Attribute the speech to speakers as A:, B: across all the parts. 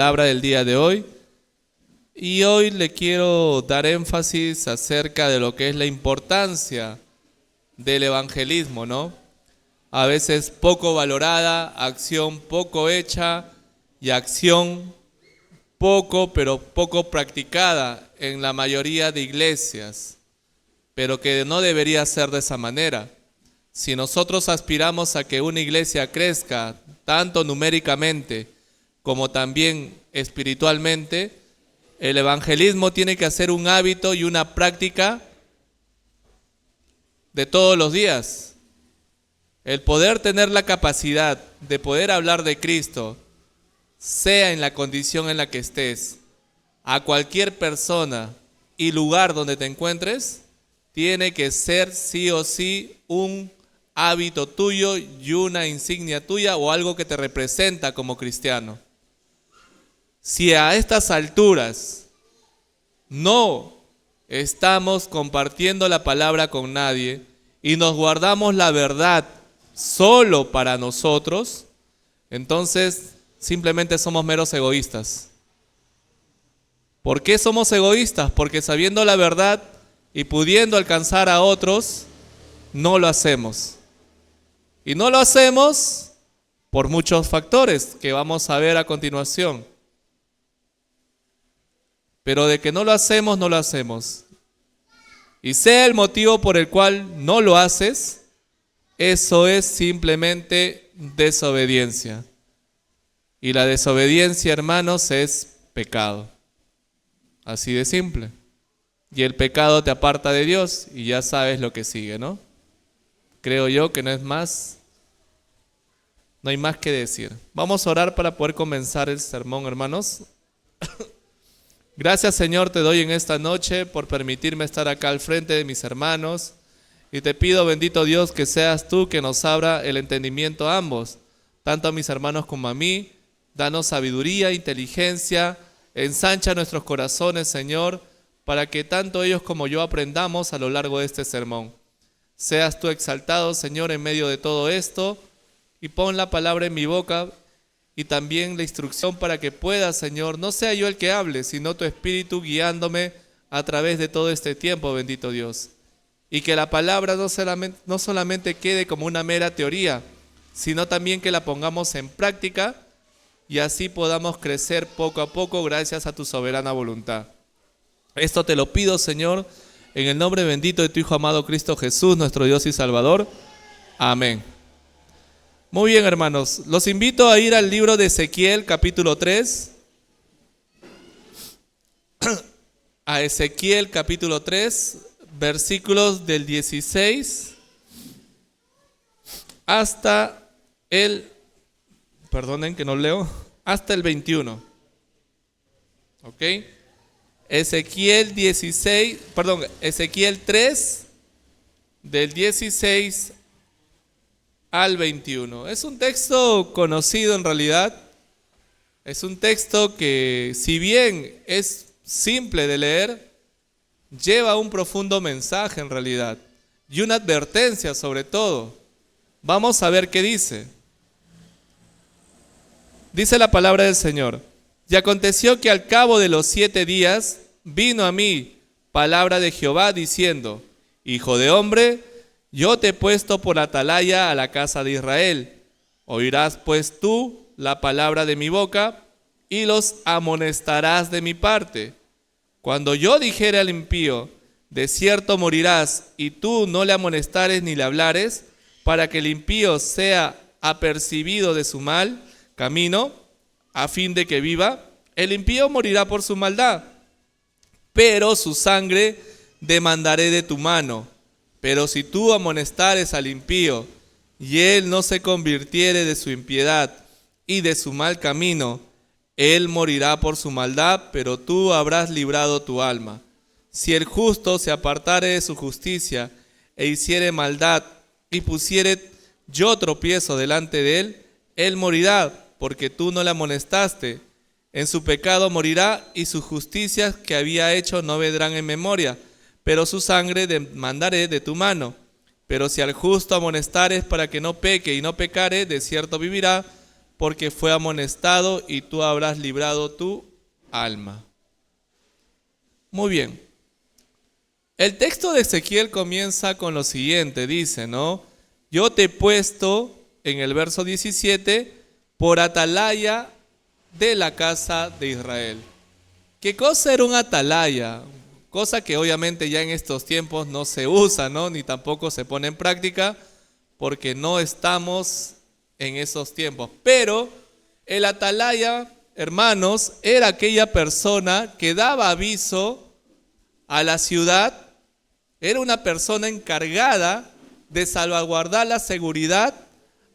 A: Palabra del día de hoy. Y hoy le quiero dar énfasis acerca de lo que es la importancia del evangelismo, ¿no? A veces poco valorada, acción poco hecha y acción pero poco practicada en la mayoría de iglesias, pero que no debería ser de esa manera. Si nosotros aspiramos a que una iglesia crezca, tanto numéricamente como también espiritualmente, el evangelismo tiene que ser un hábito y una práctica de todos los días. El poder tener la capacidad de poder hablar de Cristo, sea en la condición en la que estés, a cualquier persona y lugar donde te encuentres, tiene que ser sí o sí un hábito tuyo y una insignia tuya o algo que te representa como cristiano. Si a estas alturas no estamos compartiendo la palabra con nadie y nos guardamos la verdad solo para nosotros, entonces simplemente somos meros egoístas. ¿Por qué somos egoístas? Porque sabiendo la verdad y pudiendo alcanzar a otros, no lo hacemos. Y no lo hacemos por muchos factores que vamos a ver a continuación. Pero de que no lo hacemos, no lo hacemos. Y sea el motivo por el cual no lo haces, eso es simplemente desobediencia. Y la desobediencia, hermanos, es pecado. Así de simple. Y el pecado te aparta de Dios y ya sabes lo que sigue, ¿no? Creo yo que no hay más que decir. Vamos a orar para poder comenzar el sermón, hermanos. Gracias, Señor, te doy en esta noche por permitirme estar acá al frente de mis hermanos. Y te pido, bendito Dios, que seas tú que nos abra el entendimiento a ambos, tanto a mis hermanos como a mí. Danos sabiduría, inteligencia, ensancha nuestros corazones, Señor, para que tanto ellos como yo aprendamos a lo largo de este sermón. Seas tú exaltado, Señor, en medio de todo esto, y pon la palabra en mi boca y también la instrucción para que pueda, Señor, no sea yo el que hable, sino tu Espíritu guiándome a través de todo este tiempo, bendito Dios. Y que la palabra no solamente quede como una mera teoría, sino también que la pongamos en práctica y así podamos crecer poco a poco gracias a tu soberana voluntad. Esto te lo pido, Señor, en el nombre bendito de tu Hijo amado Cristo Jesús, nuestro Dios y Salvador. Amén. Muy bien, hermanos, los invito a ir al libro de Ezequiel, capítulo 3. A Ezequiel, capítulo 3, versículos del 16 hasta el, hasta el 21. ¿Ok? Ezequiel 3, del 16 al 21. Es un texto conocido en realidad. Es un texto que, si bien es simple de leer, lleva un profundo mensaje en realidad y una advertencia sobre todo. Vamos a ver qué dice. Dice la palabra del Señor: y aconteció que al cabo de los 7 días vino a mí palabra de Jehová diciendo: Hijo de hombre, yo te he puesto por atalaya a la casa de Israel. Oirás pues tú la palabra de mi boca y los amonestarás de mi parte. Cuando yo dijere al impío: de cierto morirás, y tú no le amonestares ni le hablares, para que el impío sea apercibido de su mal camino, a fin de que viva, el impío morirá por su maldad, pero su sangre demandaré de tu mano. Pero si tú amonestares al impío, y él no se convirtiere de su impiedad y de su mal camino, él morirá por su maldad, pero tú habrás librado tu alma. Si el justo se apartare de su justicia, e hiciere maldad, y pusiere yo tropiezo delante de él, él morirá, porque tú no le amonestaste. En su pecado morirá, y sus justicias que había hecho no vendrán en memoria, pero su sangre demandaré de tu mano. Pero si al justo amonestares para que no peque y no pecare, de cierto vivirá, porque fue amonestado y tú habrás librado tu alma. Muy bien. El texto de Ezequiel comienza con lo siguiente, dice, ¿no? Yo te he puesto, en el verso 17, por atalaya de la casa de Israel. ¿Qué cosa era un atalaya? Cosa que obviamente ya en estos tiempos no se usa, ¿no? Ni tampoco se pone en práctica, porque no estamos en esos tiempos. Pero el atalaya, hermanos, era aquella persona que daba aviso a la ciudad. Era una persona encargada de salvaguardar la seguridad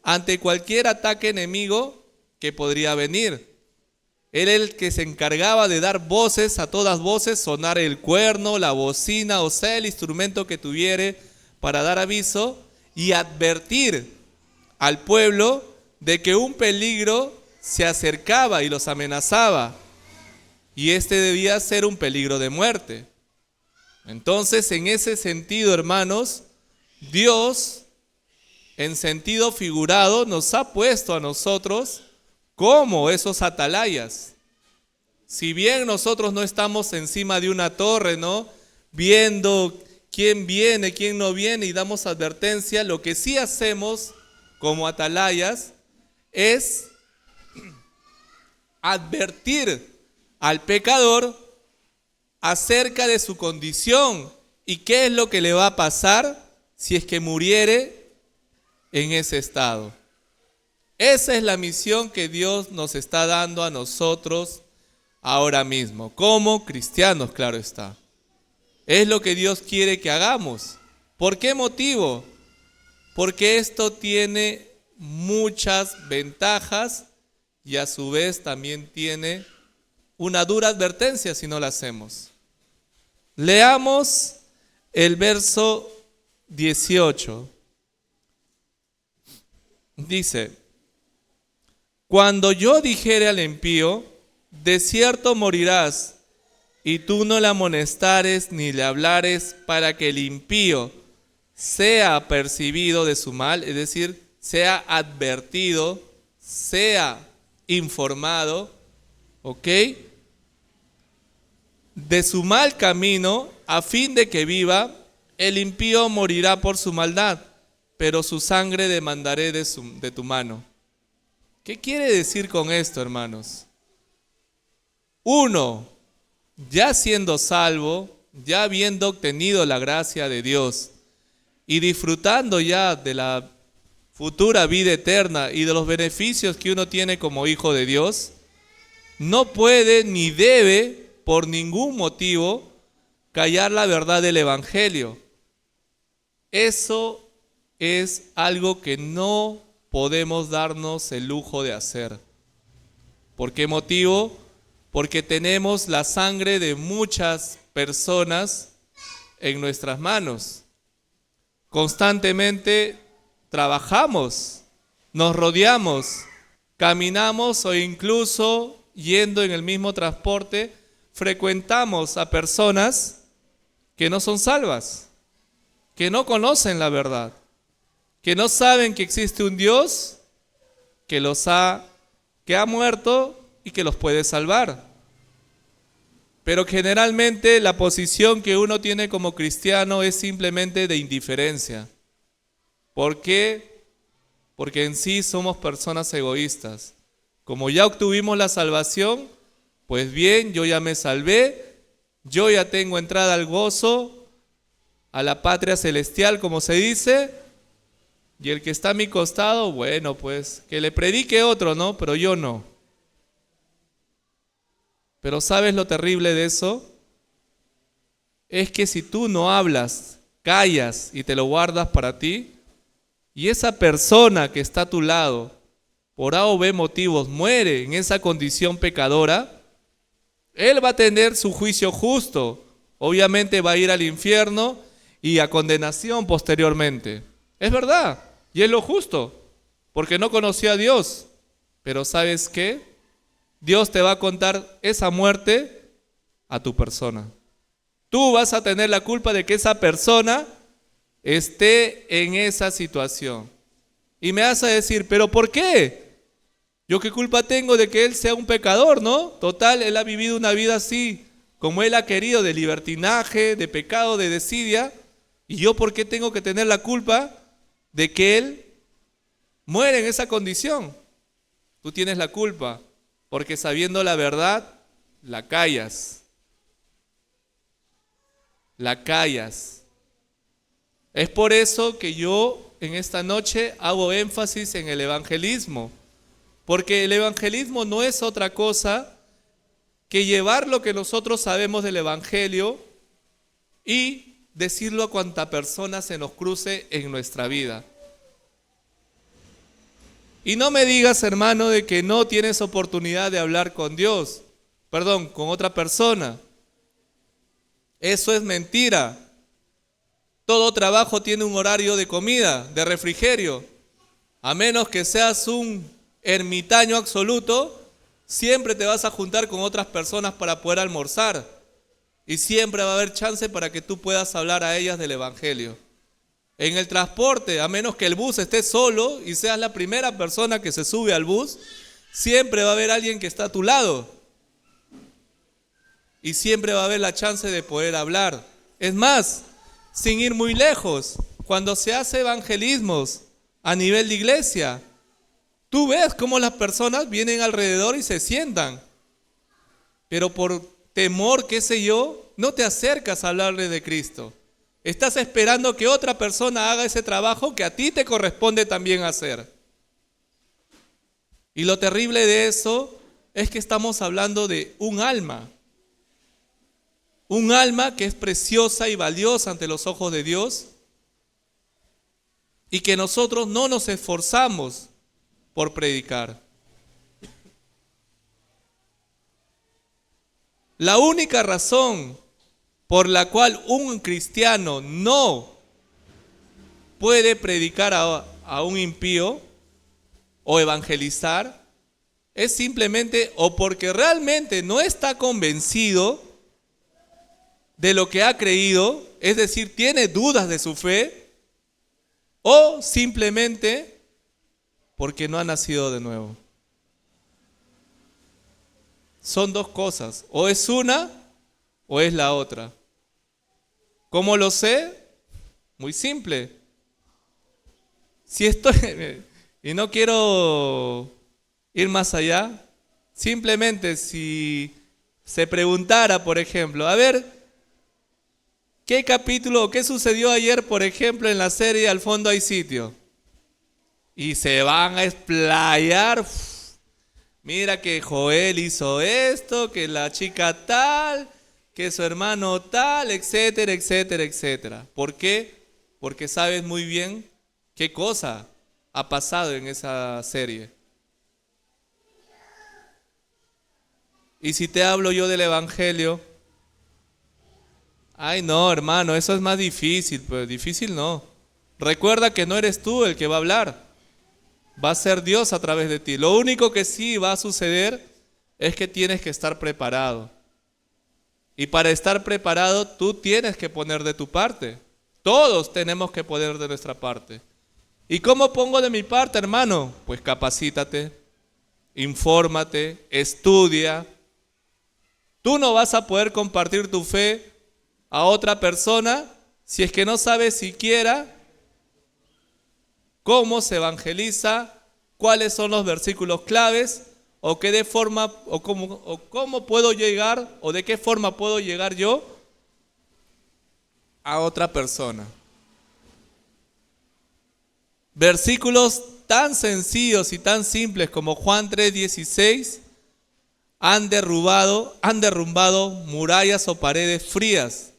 A: ante cualquier ataque enemigo que podría venir. Era el que se encargaba de dar voces, a todas voces, sonar el cuerno, la bocina, o sea, el instrumento que tuviere para dar aviso y advertir al pueblo de que un peligro se acercaba y los amenazaba. Y este debía ser un peligro de muerte. Entonces, en ese sentido, hermanos, Dios, en sentido figurado, nos ha puesto a nosotros como esos atalayas. Si bien nosotros no estamos encima de una torre, ¿no?, viendo quién viene, quién no viene y damos advertencia, lo que sí hacemos como atalayas es advertir al pecador acerca de su condición y qué es lo que le va a pasar si es que muriere en ese estado. Esa es la misión que Dios nos está dando a nosotros ahora mismo, como cristianos, claro está. Es lo que Dios quiere que hagamos. ¿Por qué motivo? Porque esto tiene muchas ventajas y a su vez también tiene una dura advertencia si no la hacemos. Leamos el verso 18. Dice: cuando yo dijere al impío, de cierto morirás, y tú no le amonestares ni le hablares para que el impío sea apercibido de su mal, es decir, sea advertido, sea informado, ¿ok?, de su mal camino, a fin de que viva. El impío morirá por su maldad, pero su sangre demandaré de tu mano. ¿Qué quiere decir con esto, hermanos? Uno, ya siendo salvo, ya habiendo obtenido la gracia de Dios y disfrutando ya de la futura vida eterna y de los beneficios que uno tiene como hijo de Dios, no puede ni debe por ningún motivo callar la verdad del Evangelio. Eso es algo que no podemos darnos el lujo de hacer. ¿Por qué motivo? Porque tenemos la sangre de muchas personas en nuestras manos. Constantemente trabajamos, nos rodeamos, caminamos o incluso yendo en el mismo transporte, frecuentamos a personas que no son salvas, que no conocen la verdad, que no saben que existe un Dios que ha muerto y que los puede salvar. Pero generalmente la posición que uno tiene como cristiano es simplemente de indiferencia. ¿Por qué? Porque en sí somos personas egoístas. Como ya obtuvimos la salvación, pues bien, yo ya me salvé, yo ya tengo entrada al gozo, a la patria celestial, como se dice, y el que está a mi costado, bueno, pues que le predique otro, ¿no? Pero yo no. Pero ¿sabes lo terrible de eso? Es que si tú no hablas, callas y te lo guardas para ti, y esa persona que está a tu lado, por A o B motivos, muere en esa condición pecadora, él va a tener su juicio justo. Obviamente va a ir al infierno y a condenación posteriormente. Es verdad, y es lo justo, porque no conoció a Dios. Pero ¿sabes qué? Dios te va a contar esa muerte a tu persona. Tú vas a tener la culpa de que esa persona esté en esa situación. Y me vas a decir, ¿pero por qué? ¿Yo qué culpa tengo de que él sea un pecador, no? Total, él ha vivido una vida así, como él ha querido, de libertinaje, de pecado, de desidia. ¿Y yo por qué tengo que tener la culpa de que él muere en esa condición? Tú tienes la culpa, porque sabiendo la verdad, la callas. La callas. Es por eso que yo en esta noche hago énfasis en el evangelismo, porque el evangelismo no es otra cosa que llevar lo que nosotros sabemos del evangelio y decirlo a cuanta persona se nos cruce en nuestra vida. Y no me digas, hermano, de que no tienes oportunidad de hablar con Dios, con otra persona. Eso es mentira. Todo trabajo tiene un horario de comida, de refrigerio. A menos que seas un ermitaño absoluto, siempre te vas a juntar con otras personas para poder almorzar. Y siempre va a haber chance para que tú puedas hablar a ellas del evangelio. En el transporte, a menos que el bus esté solo y seas la primera persona que se sube al bus, siempre va a haber alguien que está a tu lado. Y siempre va a haber la chance de poder hablar. Es más, sin ir muy lejos, cuando se hace evangelismos a nivel de iglesia, tú ves cómo las personas vienen alrededor y se sientan. Pero por temor, qué sé yo, no te acercas a hablarle de Cristo. Estás esperando que otra persona haga ese trabajo que a ti te corresponde también hacer. Y lo terrible de eso es que estamos hablando de un alma. Un alma que es preciosa y valiosa ante los ojos de Dios y que nosotros no nos esforzamos por predicar. La única razón por la cual un cristiano no puede predicar a un impío o evangelizar es simplemente o porque realmente no está convencido de lo que ha creído, es decir, tiene dudas de su fe, o simplemente porque no ha nacido de nuevo. Son dos cosas, o es una o es la otra. ¿Cómo lo sé? Muy simple. Si estoy, y no quiero ir más allá, simplemente si se preguntara, por ejemplo, a ver, ¿qué capítulo o qué sucedió ayer, por ejemplo, en la serie Al fondo hay sitio? Y se van a explayar. Mira que Joel hizo esto, que la chica tal, que su hermano tal, etcétera, etcétera, etcétera. ¿Por qué? Porque sabes muy bien qué cosa ha pasado en esa serie. Y si te hablo yo del evangelio, ay no, hermano, eso es más difícil, pues difícil no. Recuerda que no eres tú el que va a hablar, va a ser Dios a través de ti. Lo único que sí va a suceder es que tienes que estar preparado. Y para estar preparado tú tienes que poner de tu parte. Todos tenemos que poner de nuestra parte. ¿Y cómo pongo de mi parte, hermano? Pues capacítate, infórmate, estudia. Tú no vas a poder compartir tu fe a otra persona si es que no sabes siquiera cómo se evangeliza, cuáles son los versículos claves o qué de forma o cómo puedo llegar o de qué forma puedo llegar yo a otra persona. Versículos tan sencillos y tan simples como Juan 3:16 han derrumbado murallas o paredes frías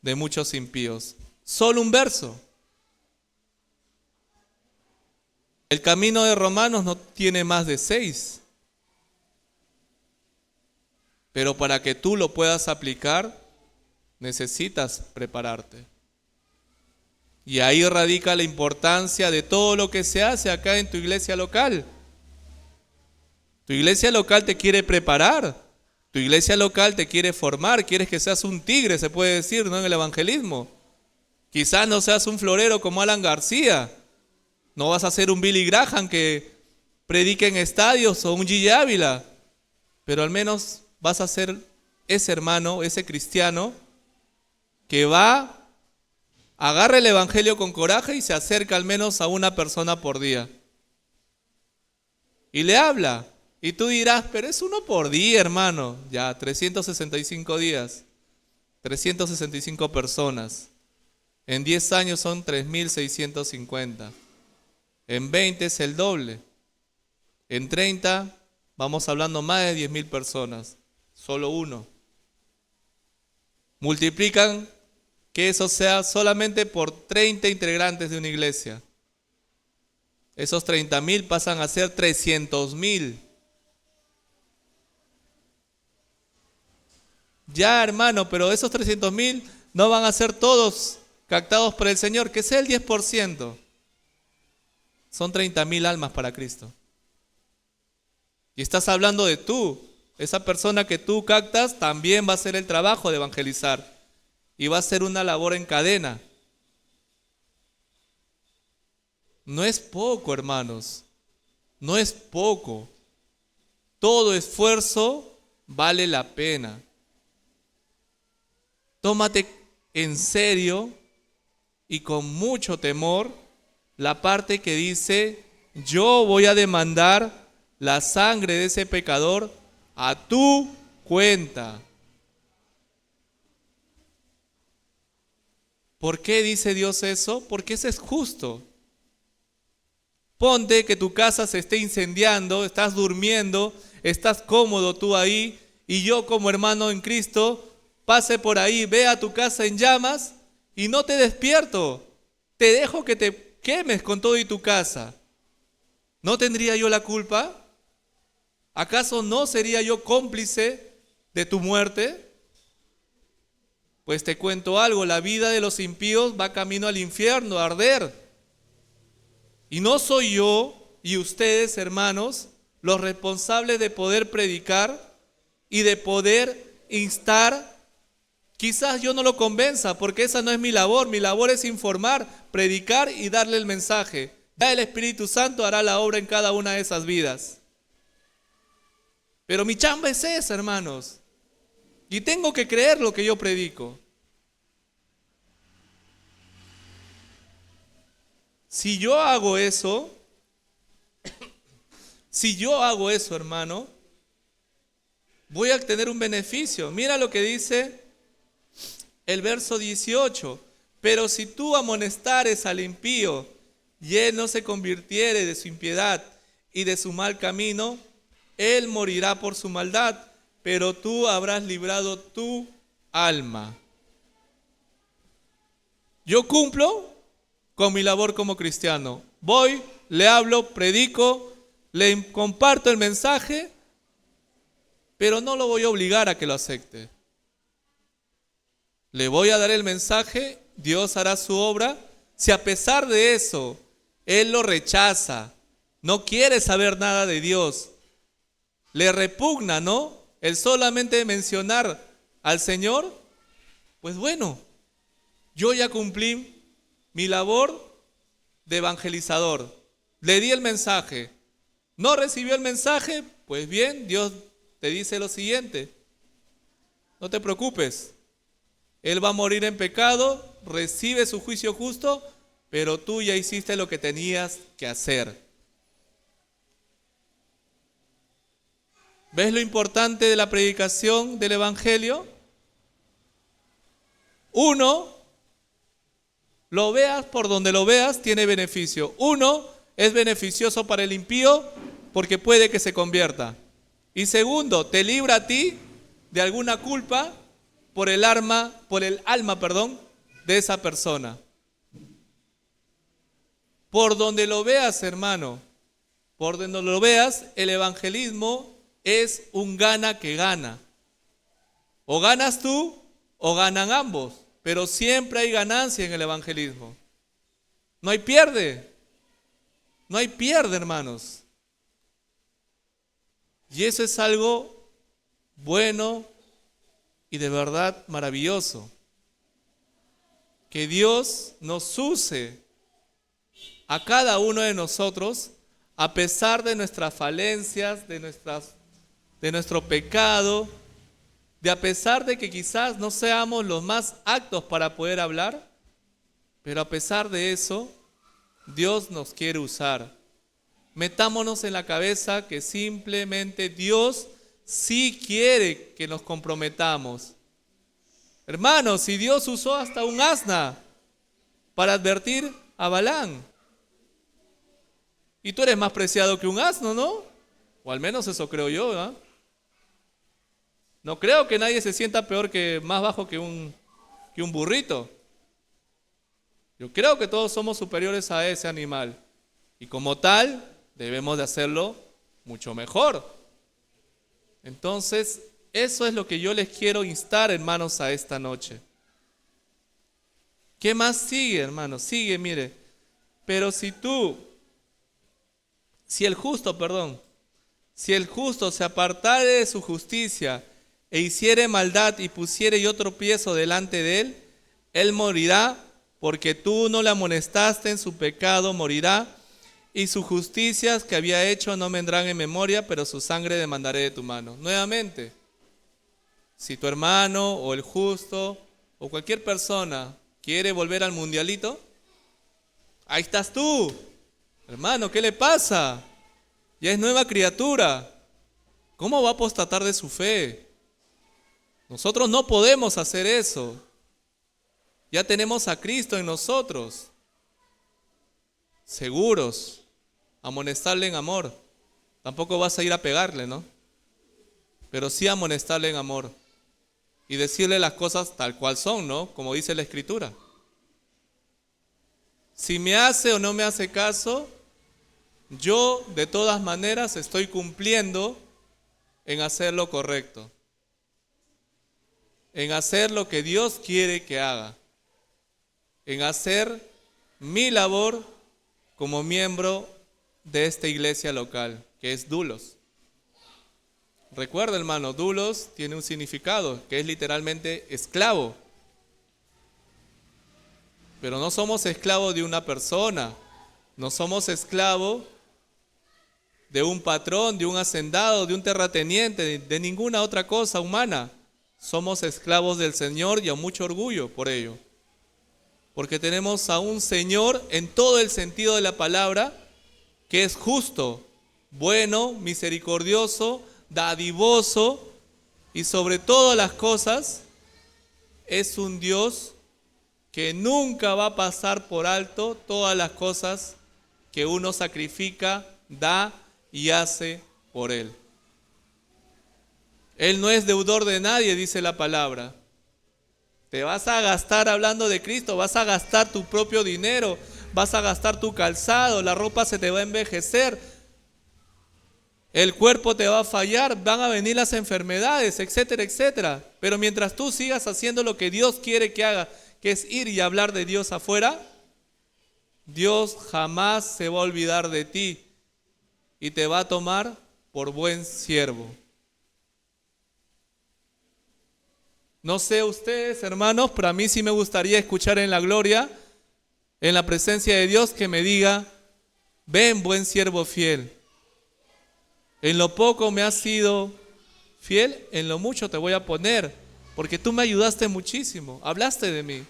A: de muchos impíos. Solo un verso. El camino de Romanos no tiene más de 6. Pero para que tú lo puedas aplicar, necesitas prepararte. Y ahí radica la importancia de todo lo que se hace acá en tu iglesia local. Tu iglesia local te quiere preparar. Tu iglesia local te quiere formar. Quieres que seas un tigre, se puede decir, ¿no? En el evangelismo. Quizás no seas un florero como Alan García. No vas a ser un Billy Graham que predique en estadios o un Gigi Ávila, pero al menos vas a ser ese hermano, ese cristiano que va, agarra el evangelio con coraje y se acerca al menos a una persona por día. Y le habla. Y tú dirás, pero es uno por día, hermano. Ya, 365 días. 365 personas. En 10 años son 3.650. En 20 es el doble. En 30 vamos hablando más de 10.000 personas. Solo uno. Multiplican que eso sea solamente por 30 integrantes de una iglesia. Esos 30.000 pasan a ser 300.000. Ya, hermano, pero esos 300.000 no van a ser todos captados por el Señor, que sea el 10%. Son 30.000 almas para Cristo. Y estás hablando de tú. Esa persona que tú captas también va a hacer el trabajo de evangelizar. Y va a ser una labor en cadena. No es poco, hermanos. No es poco. Todo esfuerzo vale la pena. Tómate en serio y con mucho temor la parte que dice, yo voy a demandar la sangre de ese pecador a tu cuenta. ¿Por qué dice Dios eso? Porque eso es justo. Ponte que tu casa se esté incendiando, estás durmiendo, estás cómodo tú ahí, y yo como hermano en Cristo pase por ahí, vea tu casa en llamas y no te despierto. Te dejo que te quemes con todo y tu casa. ¿No tendría yo la culpa? ¿Acaso no sería yo cómplice de tu muerte? Pues te cuento algo, la vida de los impíos va camino al infierno, a arder. Y no soy yo y ustedes, hermanos, los responsables de poder predicar y de poder instar. Quizás yo no lo convenza, porque esa no es mi labor. Mi labor es informar, predicar y darle el mensaje. Ya el Espíritu Santo hará la obra en cada una de esas vidas. Pero mi chamba es esa, hermanos. Y tengo que creer lo que yo predico. Si yo hago eso, hermano, voy a tener un beneficio. Mira lo que dice el verso 18. Pero si tú amonestares al impío y él no se convirtiere de su impiedad y de su mal camino, él morirá por su maldad, pero tú habrás librado tu alma. Yo cumplo con mi labor como cristiano. Voy, le hablo, predico, le comparto el mensaje, pero no lo voy a obligar a que lo acepte. Le voy a dar el mensaje, Dios hará su obra. Si a pesar de eso, él lo rechaza, no quiere saber nada de Dios, le repugna, ¿no? El solamente mencionar al Señor, pues bueno, yo ya cumplí mi labor de evangelizador. Le di el mensaje. ¿No recibió el mensaje? Pues bien, Dios te dice lo siguiente. No te preocupes. Él va a morir en pecado, recibe su juicio justo, pero tú ya hiciste lo que tenías que hacer. ¿Ves lo importante de la predicación del Evangelio? Uno, lo veas por donde lo veas, tiene beneficio. Uno, es beneficioso para el impío porque puede que se convierta. Y segundo, te libra a ti de alguna culpa por el alma, de esa persona. Por donde lo veas, hermano, por donde lo veas, el evangelismo es un gana que gana. O ganas tú o ganan ambos, pero siempre hay ganancia en el evangelismo. No hay pierde. No hay pierde, hermanos. Y eso es algo bueno y de verdad maravilloso. Que Dios nos use a cada uno de nosotros a pesar de nuestras falencias, de nuestro pecado, de a pesar de que quizás no seamos los más aptos para poder hablar, pero a pesar de eso, Dios nos quiere usar. Metámonos en la cabeza que simplemente Dios sí quiere que nos comprometamos. Hermanos, si Dios usó hasta un asna para advertir a Balaam, y tú eres más preciado que un asno, ¿no? O al menos eso creo yo, ¿no? No creo que nadie se sienta más bajo que un burrito. Yo creo que todos somos superiores a ese animal. Y como tal, debemos de hacerlo mucho mejor. Entonces, eso es lo que yo les quiero instar, hermanos, a esta noche. ¿Qué más sigue, hermanos? Sigue, mire. Pero si el justo se apartare de su justicia e hiciere maldad y pusiere yo tropiezo delante de él morirá, porque tú no le amonestaste en su pecado, morirá, y sus justicias que había hecho no vendrán en memoria, pero su sangre demandaré de tu mano. Nuevamente, si tu hermano o el justo o cualquier persona quiere volver al mundialito, ahí estás tú. Hermano, ¿qué le pasa? Ya es nueva criatura. ¿Cómo va a apostatar de su fe? Nosotros no podemos hacer eso. Ya tenemos a Cristo en nosotros. Seguros. Amonestarle en amor. Tampoco vas a ir a pegarle, ¿no? Pero sí amonestarle en amor. Y decirle las cosas tal cual son, ¿no? Como dice la Escritura. Si me hace o no me hace caso, yo de todas maneras estoy cumpliendo en hacer lo correcto. En hacer lo que Dios quiere que haga. En hacer mi labor como miembro de esta iglesia local, que es Dulos. Recuerda, hermano, Dulos tiene un significado, que es literalmente esclavo. Pero no somos esclavos de una persona, no somos esclavos de un patrón, de un hacendado, de un terrateniente, de ninguna otra cosa humana. Somos esclavos del Señor y a mucho orgullo por ello. Porque tenemos a un Señor en todo el sentido de la palabra, que es justo, bueno, misericordioso, dadivoso y sobre todas las cosas es un Dios que nunca va a pasar por alto todas las cosas que uno sacrifica, da y hace por Él. Él no es deudor de nadie, dice la palabra. Te vas a gastar hablando de Cristo, vas a gastar tu propio dinero, vas a gastar tu calzado, la ropa se te va a envejecer, el cuerpo te va a fallar, van a venir las enfermedades, etcétera, etcétera. Pero mientras tú sigas haciendo lo que Dios quiere que haga, que es ir y hablar de Dios afuera, Dios jamás se va a olvidar de ti y te va a tomar por buen siervo. No sé ustedes, hermanos, pero a mí sí me gustaría escuchar en la gloria, en la presencia de Dios, que me diga: ven, buen siervo fiel. En lo poco me has sido fiel, en lo mucho te voy a poner, porque tú me ayudaste muchísimo, hablaste de mí.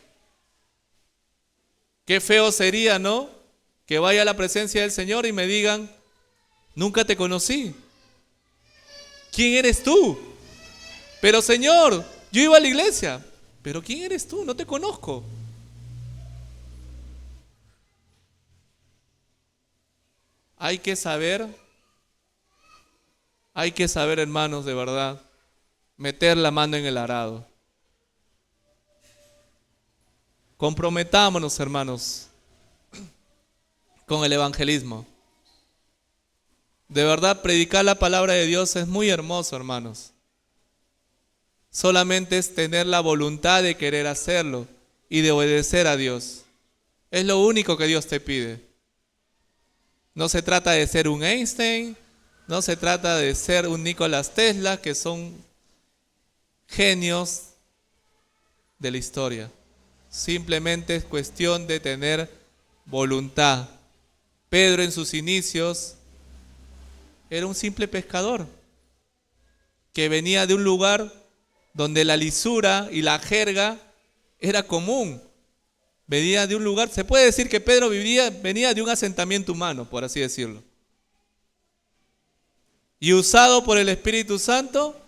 A: Qué feo sería, ¿no? Que vaya a la presencia del Señor y me digan: nunca te conocí. ¿Quién eres tú? Pero Señor, yo iba a la iglesia. Pero ¿quién eres tú? No te conozco. Hay que saber, hermanos, de verdad, meter la mano en el arado. Comprometámonos, hermanos, con el evangelismo. De verdad, predicar la palabra de Dios es muy hermoso, hermanos. Solamente es tener la voluntad de querer hacerlo y de obedecer a Dios. Es lo único que Dios te pide. No se trata de ser un Einstein, no se trata de ser un Nikola Tesla, que son genios de la historia. Simplemente es cuestión de tener voluntad. Pedro en sus inicios era un simple pescador que venía de un lugar donde la lisura y la jerga era común. Venía de un lugar, se puede decir que Pedro venía de un asentamiento humano, por así decirlo. Y usado por el Espíritu Santo,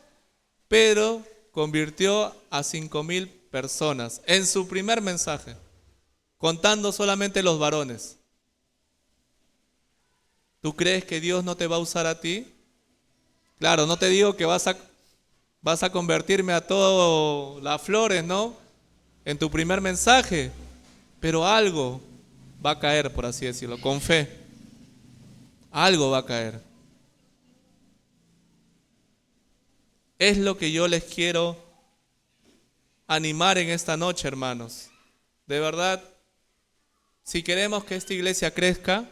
A: Pedro convirtió a 5,000 personas en su primer mensaje, contando solamente los varones. ¿Tú crees que Dios no te va a usar a ti? Claro, no te digo que vas a convertirme a todas las flores, ¿no? En tu primer mensaje, pero algo va a caer, por así decirlo, con fe. Algo va a caer. Es lo que yo les quiero animar en esta noche, hermanos. De verdad, si queremos que esta iglesia crezca,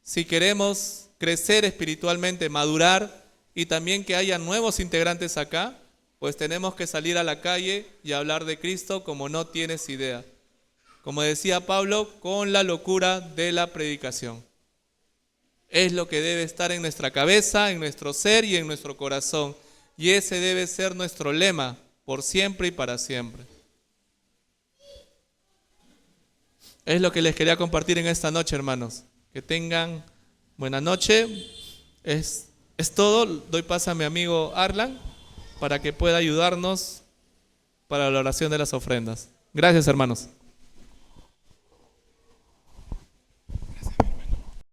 A: si queremos crecer espiritualmente, madurar y también que haya nuevos integrantes acá, pues tenemos que salir a la calle y hablar de Cristo como no tienes idea. Como decía Pablo, con la locura de la predicación. Es lo que debe estar en nuestra cabeza, en nuestro ser y en nuestro corazón. Y ese debe ser nuestro lema, por siempre y para siempre. Es lo que les quería compartir en esta noche, hermanos. Que tengan buena noche. Es todo. Doy paso a mi amigo Arlan para que pueda ayudarnos para la oración de las ofrendas. Gracias, hermanos.